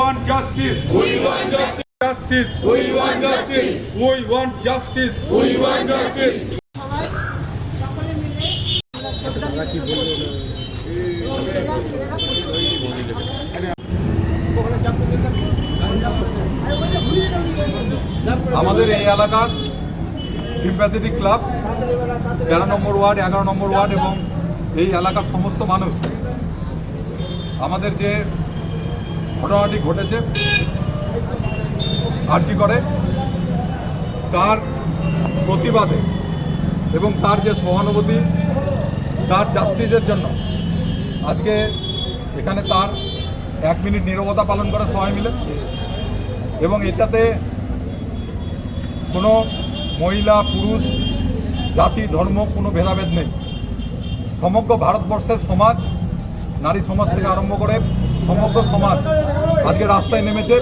want justice. We want justice. Justice. We want justice. We want justice. We want justice. সবাই সকলে মিলে আমাদের এই এলাকার সিম্প্যাথেটিক ক্লাব 13 নম্বর ওয়ার্ড, 11 নম্বর ওয়ার্ড এবং এই এলাকার সমস্ত মানুষ আমাদের যে ঘটনাটি ঘটেছে আরজি করে তার প্রতিবাদে এবং তার যে সহানুভূতি, তার জাস্টিসের জন্য আজকে এখানে তার 1 মিনিট নীরবতা পালন করে সবাই মিলে। এবং এটাতে কোনো মহিলা পুরুষ জাতি ধর্ম কোনো ভেদাভেদ নেই। সমগ্র ভারতবর্ষের সমাজ, নারী সমাজ থেকে আরম্ভ করে সমগ্র সমাজ আজকে রাস্তায় নেমেছে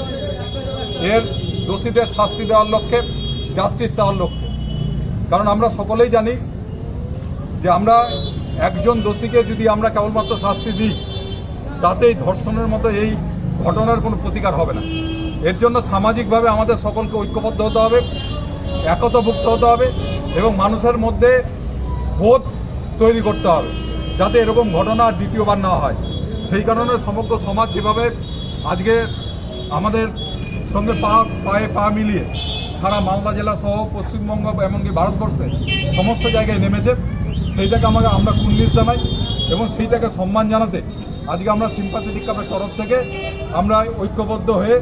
এর দোষীদের শাস্তি দেওয়ার লক্ষ্যে, জাস্টিস চাওয়ার লক্ষ্যে। কারণ আমরা সকলেই জানি যে আমরা একজন দোষীকে যদি আমরা কেবলমাত্র শাস্তি দিই তাতেই ধর্ষণের মতো এই ঘটনার কোনো প্রতিকার হবে না। এর জন্য সামাজিকভাবে আমাদের সকলকে ঐক্যবদ্ধ হতে হবে, একতাভুক্ত হতে হবে এবং মানুষের মধ্যে বোধ তৈরি করতে হবে যাতে এরকম ঘটনা আর দ্বিতীয়বার না হয়। সেই কারণে সমগ্র সমাজ যেভাবে আজকে আমাদের সঙ্গে পায়ে পা মিলিয়ে সারা মালদা জেলা সহ পশ্চিমবঙ্গ এমনকি ভারতবর্ষে সমস্ত জায়গায় নেমেছে, সেইটাকে আমরা কুর্নিশ জানাই এবং সেইটাকে সম্মান জানাতে আজকে আমরা সিম্প্যাথেটিক ক্লাবের তরফ থেকে আমরা ঐক্যবদ্ধ হয়ে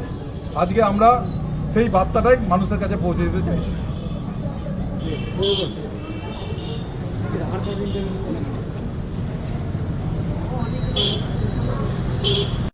আজকে আমরা সেই বার্তাটাই মানুষের কাছে পৌঁছে দিতে চাইছি।